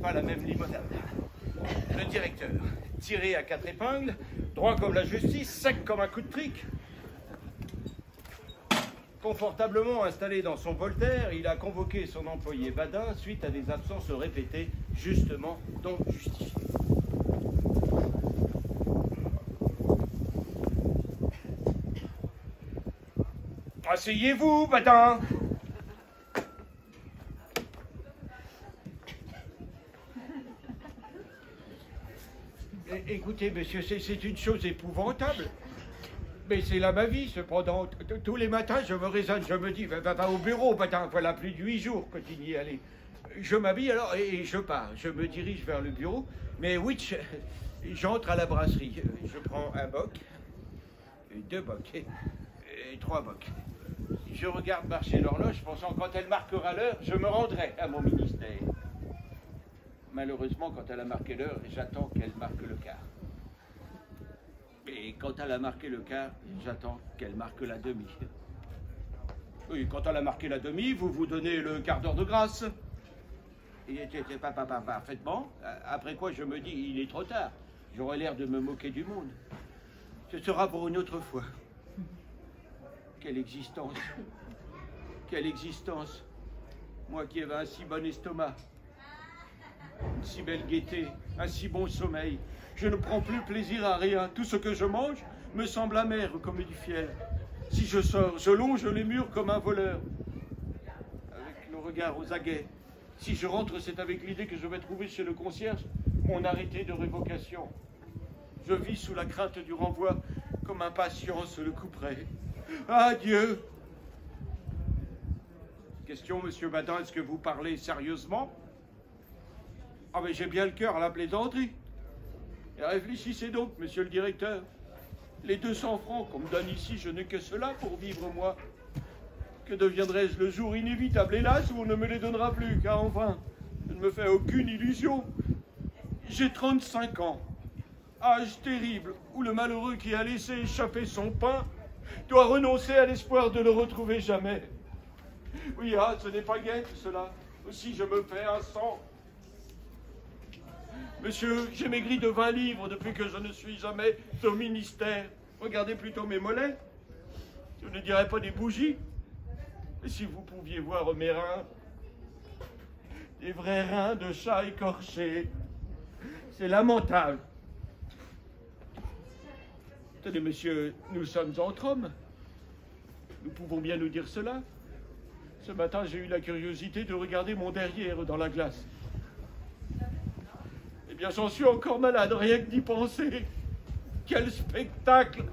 pas la même limonade. Le directeur, tiré à 4 épingles, droit comme la justice, sec comme un coup de trick. Confortablement installé dans son Voltaire, il a convoqué son employé Badin suite à des absences répétées, justement donc justifiées. Asseyez-vous, Badin. Écoutez, monsieur, c'est une chose épouvantable. Mais c'est là ma vie, cependant. Tous les matins, je me raisonne, je me dis, va au bureau, Badin, voilà plus de 8 jours que tu n'y es allé. Je m'habille alors et je pars. Je me dirige vers le bureau, mais oui, j'entre à la brasserie. Je prends un boc, 2 bocs et 3 bocs. Je regarde marcher l'horloge, pensant quand elle marquera l'heure, je me rendrai à mon ministère. Malheureusement, quand elle a marqué l'heure, j'attends qu'elle marque le quart. Et quand elle a marqué le quart, j'attends qu'elle marque la demi. Oui, quand elle a marqué la demi, vous vous donnez le quart d'heure de grâce. Et pas parfaitement. Après quoi, je me dis, il est trop tard. J'aurais l'air de me moquer du monde. Ce sera pour une autre fois. Quelle existence. Quelle existence. Moi qui avais un si bon estomac, une si belle gaieté, un si bon sommeil. Je ne prends plus plaisir à rien. Tout ce que je mange me semble amer comme du fiel. Si je sors, je longe les murs comme un voleur, avec le regard aux aguets. Si je rentre, c'est avec l'idée que je vais trouver chez le concierge mon arrêté de révocation. Je vis sous la crainte du renvoi, comme impatience le couperait. Adieu. Question, monsieur Badin, est-ce que vous parlez sérieusement? Ah, mais j'ai bien le cœur à la plaisanterie. Et réfléchissez donc, monsieur le directeur. Les 200 francs qu'on me donne ici, je n'ai que cela pour vivre, moi. Que deviendrai-je le jour inévitable, hélas, où on ne me les donnera plus, car enfin, je ne me fais aucune illusion. J'ai 35 ans, âge terrible, où le malheureux qui a laissé échapper son pain doit renoncer à l'espoir de le retrouver jamais. Oui, ah, ce n'est pas gai tout cela. Aussi, je me fais un sang. Monsieur, j'ai maigri de 20 livres depuis que je ne suis jamais au ministère. Regardez plutôt mes mollets. Je ne dirais pas des bougies. Et si vous pouviez voir mes reins, des vrais reins de chat écorchés. C'est lamentable. Tenez, monsieur, nous sommes entre hommes. Nous pouvons bien nous dire cela. Ce matin, j'ai eu la curiosité de regarder mon derrière dans la glace. Eh bien, j'en suis encore malade, rien que d'y penser. Quel spectacle!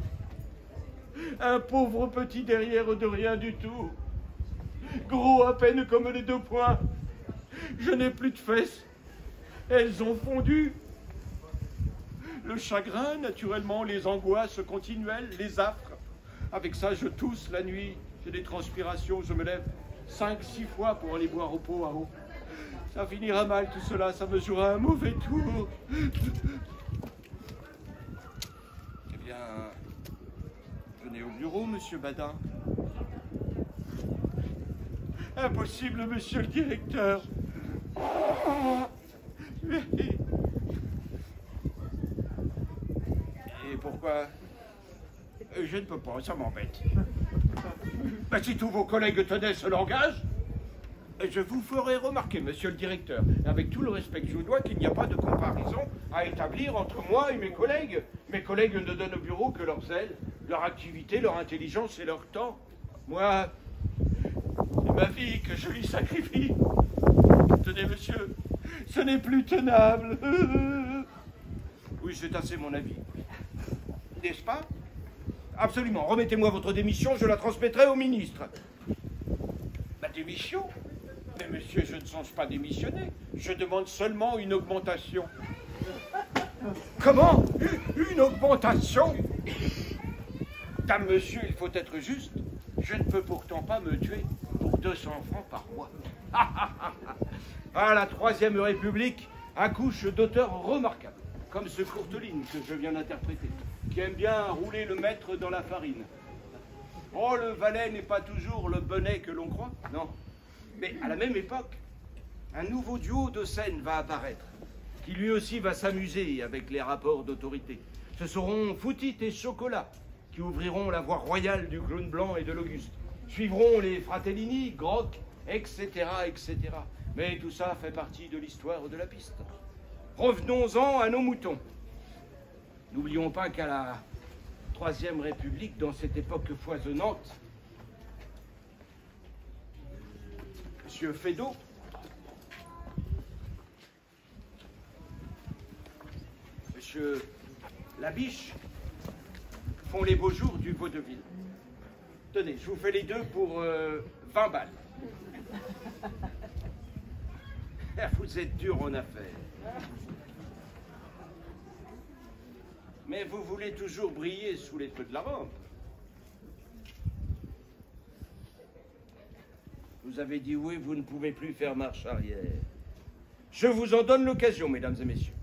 Un pauvre petit derrière de rien du tout. Gros à peine comme les 2 poings. Je n'ai plus de fesses. Elles ont fondu. Le chagrin, naturellement, les angoisses continuelles, les affres. Avec ça, je tousse la nuit. J'ai des transpirations, je me lève 5-6 fois pour aller boire au pot à eau. Ça finira mal tout cela, ça me jouera un mauvais tour. Eh bien, venez au bureau, monsieur Badin. Impossible, monsieur le directeur. Et pourquoi? Je ne peux pas, ça m'embête. Ben, si tous vos collègues tenaient ce langage, je vous ferai remarquer, monsieur le directeur, avec tout le respect que je vous dois, qu'il n'y a pas de comparaison à établir entre moi et mes collègues. Mes collègues ne donnent au bureau que leur zèle, leur activité, leur intelligence et leur temps. Moi, c'est ma vie que je lui sacrifie. Tenez, monsieur, ce n'est plus tenable. Oui, c'est assez mon avis. N'est-ce pas? Absolument. Remettez-moi votre démission, je la transmettrai au ministre. Ma démission? Mais monsieur, je ne songe pas démissionner. Je demande seulement une augmentation. Comment? Une augmentation? Dame, monsieur, il faut être juste. Je ne peux pourtant pas me tuer pour 200 francs par mois. Ah, la Troisième République accouche d'auteurs remarquables, comme ce Courteline que je viens d'interpréter, qui aime bien rouler le maître dans la farine. Oh, le valet n'est pas toujours le bonnet que l'on croit, non. Mais à la même époque, un nouveau duo de scène va apparaître, qui lui aussi va s'amuser avec les rapports d'autorité. Ce seront Foutit et Chocolat qui ouvriront la voie royale du clown blanc et de l'Auguste. Suivront les Fratellini, Groc, etc., etc. Mais tout ça fait partie de l'histoire de la piste. Revenons-en à nos moutons. N'oublions pas qu'à la Troisième République, dans cette époque foisonnante, M. Feydeau, M. Labiche font les beaux jours du vaudeville. Tenez, je vous fais les deux pour 20 balles. Vous êtes dur en affaires. Mais vous voulez toujours briller sous les feux de la rampe. Vous avez dit oui, vous ne pouvez plus faire marche arrière. Je vous en donne l'occasion, mesdames et messieurs.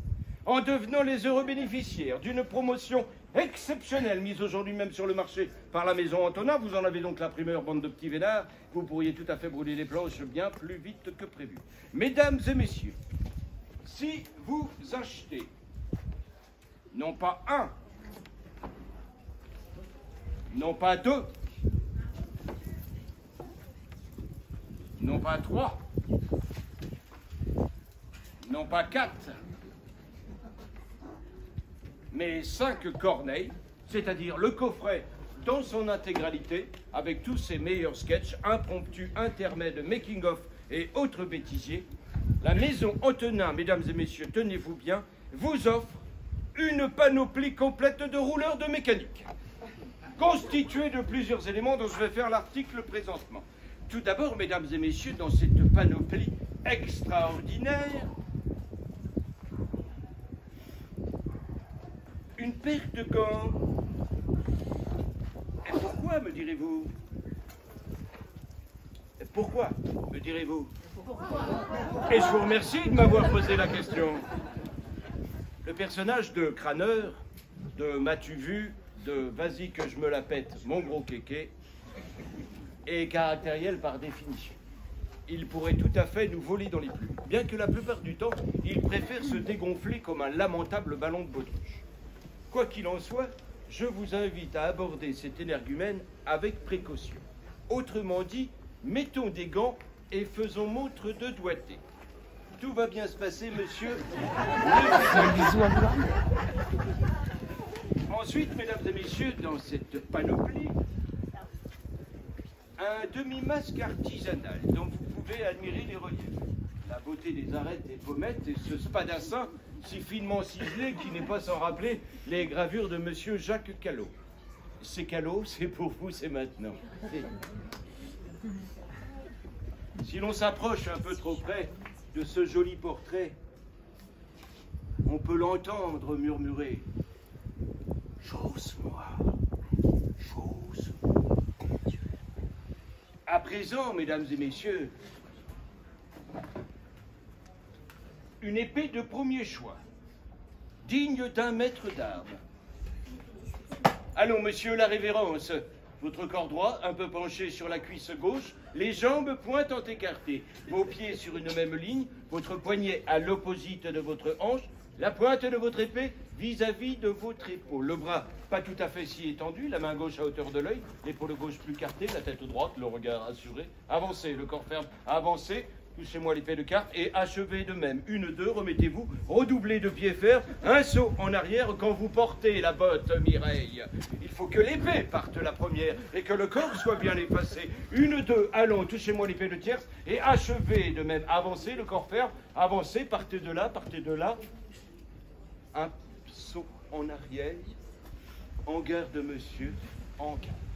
En devenant les heureux bénéficiaires d'une promotion exceptionnelle mise aujourd'hui même sur le marché par la maison Antonin, vous en avez donc la primeur, bande de petits vénards, vous pourriez tout à fait brûler les planches bien plus vite que prévu. Mesdames et messieurs, si vous achetez non pas un, non pas deux, non pas trois, non pas quatre, mais 5 corneilles, c'est-à-dire le coffret dans son intégralité, avec tous ses meilleurs sketchs, impromptus, intermèdes, making-of et autres bêtisiers, la maison Antonin, mesdames et messieurs, tenez-vous bien, vous offre une panoplie complète de rouleurs de mécanique, constituée de plusieurs éléments dont je vais faire l'article présentement. Tout d'abord, mesdames et messieurs, dans cette panoplie extraordinaire, une paire de gants. Et pourquoi, me direz-vous? Pourquoi, me direz-vous? Et je vous remercie de m'avoir posé la question. Le personnage de crâneur, de m'as-tu vu, de vas-y que je me la pète, mon gros kéké, est caractériel par définition. Il pourrait tout à fait nous voler dans les plumes, bien que la plupart du temps, il préfère se dégonfler comme un lamentable ballon de baudruche. Quoi qu'il en soit, je vous invite à aborder cet énergumène avec précaution. Autrement dit, mettons des gants et faisons montre de doigté. Tout va bien se passer, monsieur. Ensuite, mesdames et messieurs, dans cette panoplie, un demi-masque artisanal dont vous pouvez admirer les reliefs. La beauté des arêtes des pommettes et ce spadassin si finement ciselé qui n'est pas sans rappeler les gravures de monsieur Jacques Callot. C'est Callot, c'est pour vous, c'est maintenant. Si l'on s'approche un peu trop près de ce joli portrait, on peut l'entendre murmurer « Chose-moi, chose-moi. » À présent, mesdames et messieurs, une épée de premier choix, digne d'un maître d'armes. Allons, monsieur, la révérence. Votre corps droit, un peu penché sur la cuisse gauche, les jambes pointant écartées, vos pieds sur une même ligne, votre poignet à l'opposite de votre hanche, la pointe de votre épée vis-à-vis de votre épaule. Le bras pas tout à fait si étendu, la main gauche à hauteur de l'œil, l'épaule gauche plus cartée, la tête droite, le regard assuré. Avancez, le corps ferme, avancez. Touchez-moi l'épée de carte et achevez de même. 1, 2, remettez-vous, redoublez de pied ferme, un saut en arrière quand vous portez la botte, Mireille. Il faut que l'épée parte la première et que le corps soit bien effacé. 1, 2, allons, touchez-moi l'épée de tierce et achevez de même. Avancez, le corps ferme, avancez, partez de là, partez de là. Un saut en arrière, en garde, monsieur, en garde.